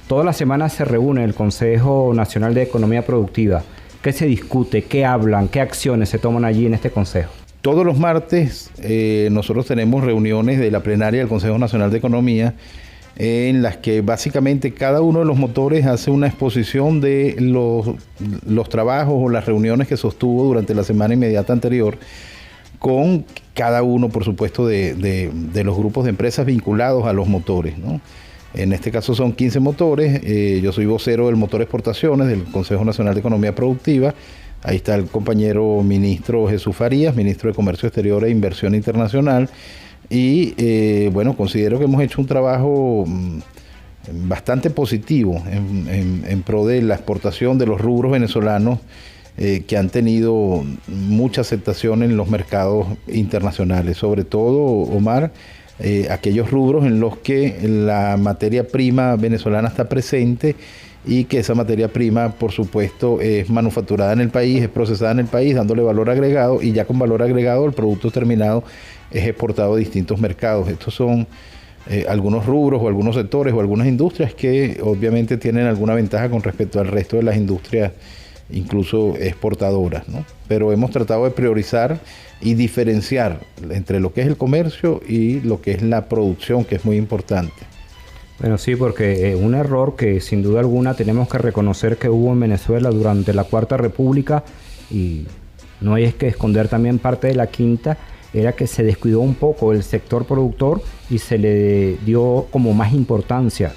Todas las semanas se reúne el Consejo Nacional de Economía Productiva. ¿Qué se discute? ¿Qué hablan? ¿Qué acciones se toman allí en este consejo? Todos los martes nosotros tenemos reuniones de la plenaria del Consejo Nacional de Economía en las que básicamente cada uno de los motores hace una exposición de los trabajos o las reuniones que sostuvo durante la semana inmediata anterior con cada uno, por supuesto, de los grupos de empresas vinculados a los motores, ¿no? En este caso son 15 motores. Yo soy vocero del Motor Exportaciones del Consejo Nacional de Economía Productiva. Ahí está el compañero ministro Jesús Farías, ministro de Comercio Exterior e Inversión Internacional. Y bueno, considero que hemos hecho un trabajo bastante positivo en pro de la exportación de los rubros venezolanos que han tenido mucha aceptación en los mercados internacionales. Sobre todo, Omar, aquellos rubros en los que la materia prima venezolana está presente y que esa materia prima, por supuesto, es manufacturada en el país, es procesada en el país, dándole valor agregado, y ya con valor agregado el producto terminado es exportado a distintos mercados. Estos son algunos rubros o algunos sectores o algunas industrias que obviamente tienen alguna ventaja con respecto al resto de las industrias, incluso exportadoras, ¿no? Pero hemos tratado de priorizar y diferenciar entre lo que es el comercio y lo que es la producción, que es muy importante. Bueno, sí, porque un error que sin duda alguna tenemos que reconocer que hubo en Venezuela durante la Cuarta República, y no hay que esconder también parte de la Quinta, era que se descuidó un poco el sector productor y se le dio como más importancia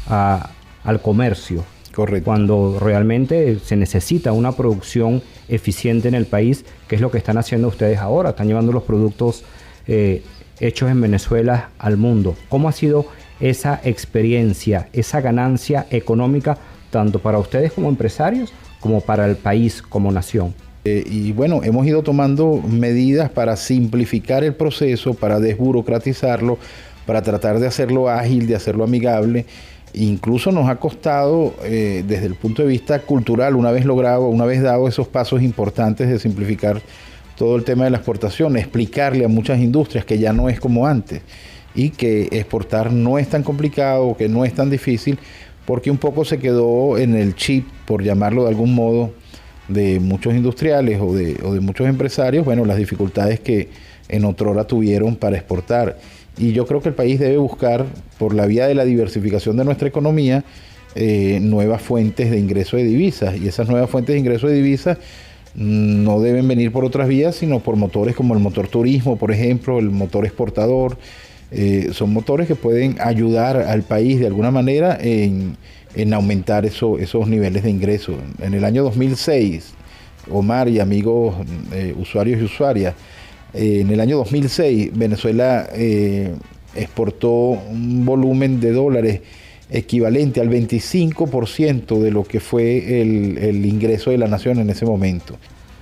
al comercio. Correcto. Cuando realmente se necesita una producción eficiente en el país, que es lo que están haciendo ustedes ahora, están llevando los productos hechos en Venezuela al mundo. ¿Cómo ha sido esa experiencia, esa ganancia económica, tanto para ustedes como empresarios, como para el país como nación? Y bueno, hemos ido tomando medidas para simplificar el proceso, para desburocratizarlo, para tratar de hacerlo ágil, de hacerlo amigable. Incluso nos ha costado, desde el punto de vista cultural, una vez dado esos pasos importantes de simplificar todo el tema de la exportación, explicarle a muchas industrias que ya no es como antes y que exportar no es tan complicado, que no es tan difícil, porque un poco se quedó en el chip, por llamarlo de algún modo, de muchos industriales o de muchos empresarios, bueno, las dificultades que en otrora tuvieron para exportar. Y yo creo que el país debe buscar, por la vía de la diversificación de nuestra economía, nuevas fuentes de ingreso de divisas. Y esas nuevas fuentes de ingreso de divisas no deben venir por otras vías, sino por motores como el motor turismo, por ejemplo, el motor exportador. Son motores que pueden ayudar al país de alguna manera en aumentar esos niveles de ingreso. En el año 2006, Omar y amigos usuarios y usuarias, en el año 2006 Venezuela exportó un volumen de dólares equivalente al 25% de lo que fue el ingreso de la nación en ese momento.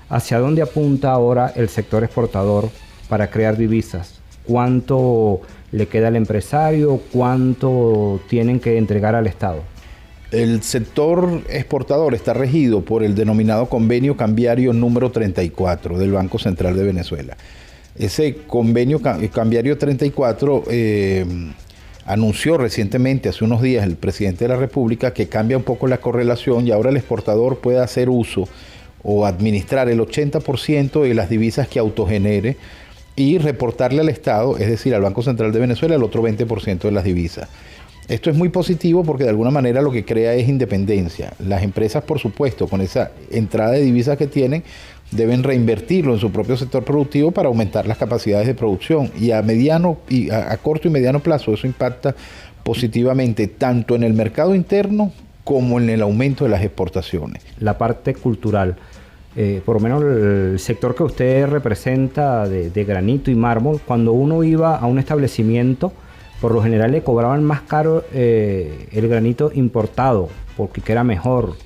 ¿Hacia dónde apunta ahora el sector exportador para crear divisas? ¿Cuánto le queda al empresario? ¿Cuánto tienen que entregar al Estado? El sector exportador está regido por el denominado convenio cambiario número 34 del Banco Central de Venezuela. Ese convenio cambiario 34 anunció recientemente, hace unos días, el presidente de la República, que cambia un poco la correlación y ahora el exportador puede hacer uso o administrar el 80% de las divisas que autogenere y reportarle al Estado, es decir, al Banco Central de Venezuela, el otro 20% de las divisas. Esto es muy positivo porque de alguna manera lo que crea es independencia. Las empresas, por supuesto, con esa entrada de divisas que tienen, deben reinvertirlo en su propio sector productivo para aumentar las capacidades de producción. Y a corto y mediano plazo eso impacta positivamente tanto en el mercado interno como en el aumento de las exportaciones. La parte cultural, por lo menos el sector que usted representa de granito y mármol, cuando uno iba a un establecimiento, por lo general le cobraban más caro el granito importado, porque era mejor.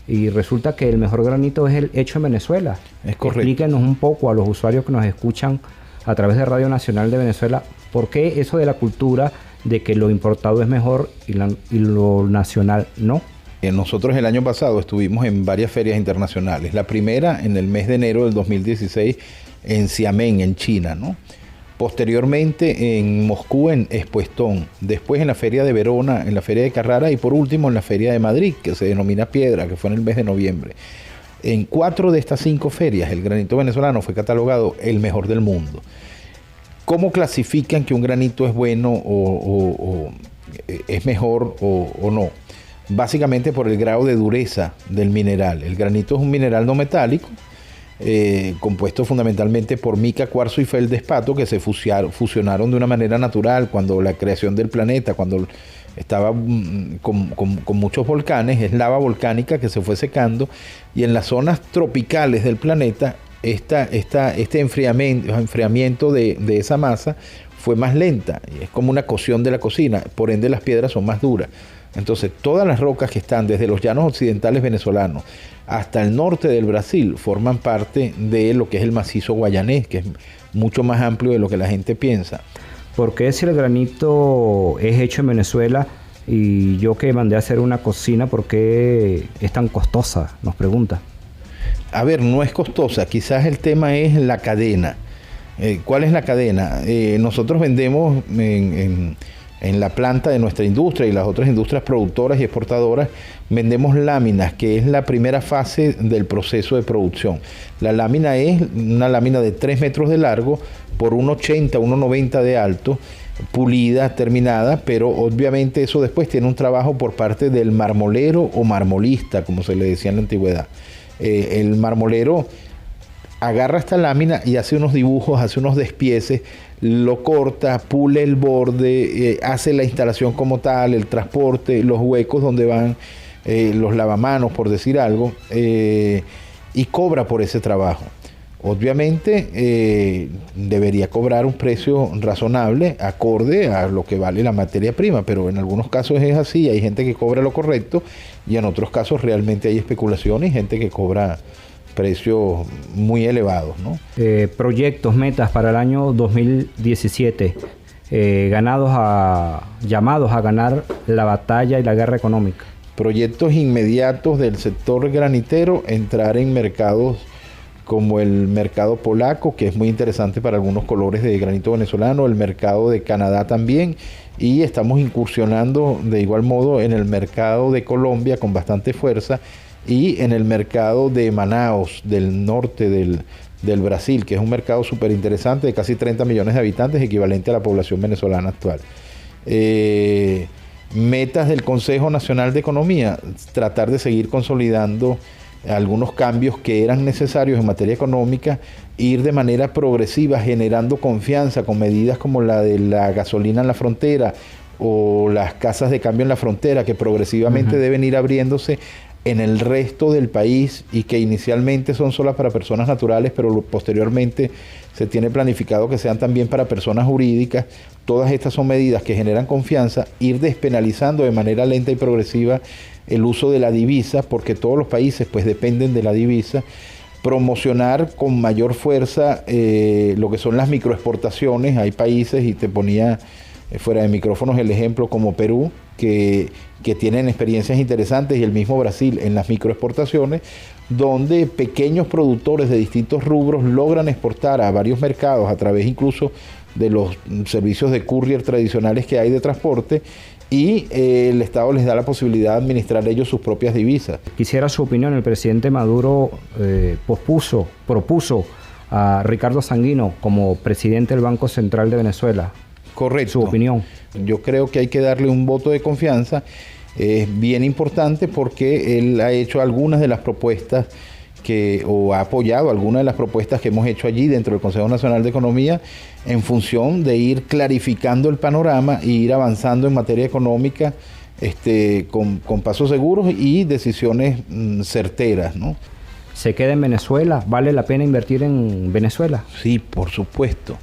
Y resulta que el mejor granito es el hecho en Venezuela. Es correcto. Explíquenos un poco a los usuarios que nos escuchan a través de Radio Nacional de Venezuela, ¿por qué eso de la cultura de que lo importado es mejor y lo nacional no? Nosotros el año pasado estuvimos en varias ferias internacionales. La primera en el mes de enero del 2016 en Xiamen, en China, ¿no? posteriormente en Moscú, en Expuestón, después en la Feria de Verona, en la Feria de Carrara y por último en la Feria de Madrid, que se denomina Piedra, que fue en el mes de noviembre. En 4 de estas 5 ferias el granito venezolano fue catalogado el mejor del mundo. ¿Cómo clasifican que un granito es bueno o es mejor o no? Básicamente por el grado de dureza del mineral. El granito es un mineral no metálico, compuesto fundamentalmente por mica, cuarzo y feldespato, que se fusionaron de una manera natural cuando la creación del planeta, cuando estaba con muchos volcanes, es lava volcánica que se fue secando, y en las zonas tropicales del planeta este enfriamiento de esa masa fue más lenta, es como una cocción de la cocina, por ende las piedras son más duras. Entonces todas las rocas que están desde los llanos occidentales venezolanos hasta el norte del Brasil forman parte de lo que es el macizo guayanés, que es mucho más amplio de lo que la gente piensa. ¿Por qué si el granito es hecho en Venezuela y yo que mandé a hacer una cocina, por qué es tan costosa? Nos pregunta. A ver, no es costosa, quizás el tema es la cadena. ¿Cuál es la cadena? Nosotros vendemos en la planta de nuestra industria y las otras industrias productoras y exportadoras, vendemos láminas, que es la primera fase del proceso de producción. La lámina es una lámina de 3 metros de largo por 1,80, 1,90 de alto, pulida, terminada, pero obviamente eso después tiene un trabajo por parte del marmolero o marmolista, como se le decía en la antigüedad. El marmolero agarra esta lámina y hace unos dibujos, hace unos despieces, lo corta, pule el borde, hace la instalación como tal, el transporte, los huecos donde van los lavamanos, por decir algo, y cobra por ese trabajo. Obviamente debería cobrar un precio razonable, acorde a lo que vale la materia prima, pero en algunos casos es así, hay gente que cobra lo correcto y en otros casos realmente hay especulaciones y gente que cobra precios muy elevados, ¿no? Proyectos, metas para el año 2017, llamados a ganar la batalla y la guerra económica. Proyectos inmediatos del sector granitero, entrar en mercados como el mercado polaco, que es muy interesante para algunos colores de granito venezolano, el mercado de Canadá también, y estamos incursionando de igual modo en el mercado de Colombia con bastante fuerza, y en el mercado de Manaos, del norte del Brasil, que es un mercado súper interesante de casi 30 millones de habitantes, equivalente a la población venezolana actual. Metas del Consejo Nacional de Economía, tratar de seguir consolidando algunos cambios que eran necesarios en materia económica, ir de manera progresiva generando confianza con medidas como la de la gasolina en la frontera o las casas de cambio en la frontera, que progresivamente deben ir abriéndose en el resto del país y que inicialmente son solas para personas naturales, pero posteriormente se tiene planificado que sean también para personas jurídicas. Todas estas son medidas que generan confianza, ir despenalizando de manera lenta y progresiva el uso de la divisa, porque todos los países pues dependen de la divisa, promocionar con mayor fuerza lo que son las microexportaciones. Hay países, y te ponía fuera de micrófonos el ejemplo como Perú, que tienen experiencias interesantes, y el mismo Brasil en las microexportaciones, donde pequeños productores de distintos rubros logran exportar a varios mercados a través incluso de los servicios de courier tradicionales que hay de transporte, y el Estado les da la posibilidad de administrar ellos sus propias divisas. Quisiera su opinión. El presidente Maduro propuso a Ricardo Sanguino como presidente del Banco Central de Venezuela. Correcto. Su opinión. Yo creo que hay que darle un voto de confianza. Es bien importante porque él ha hecho algunas de las propuestas o ha apoyado algunas de las propuestas que hemos hecho allí dentro del Consejo Nacional de Economía, en función de ir clarificando el panorama e ir avanzando en materia económica con pasos seguros y decisiones certeras, ¿no? ¿Se queda en Venezuela? ¿Vale la pena invertir en Venezuela? Sí, por supuesto.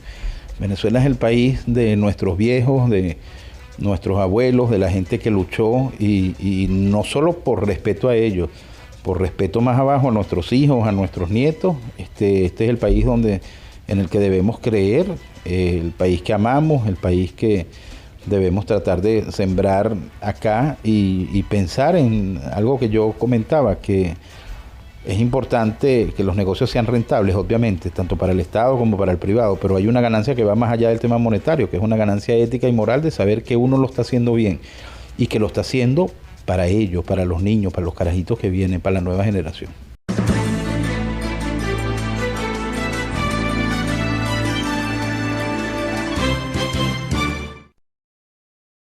Venezuela es el país de nuestros viejos, de nuestros abuelos, de la gente que luchó, y no solo por respeto a ellos, por respeto más abajo a nuestros hijos, a nuestros nietos. Este es el país en el que debemos creer, el país que amamos, el país que debemos tratar de sembrar acá y pensar en algo que yo comentaba, que Es importante que los negocios sean rentables, obviamente, tanto para el Estado como para el privado, pero hay una ganancia que va más allá del tema monetario, que es una ganancia ética y moral de saber que uno lo está haciendo bien y que lo está haciendo para ellos, para los niños, para los carajitos que vienen, para la nueva generación.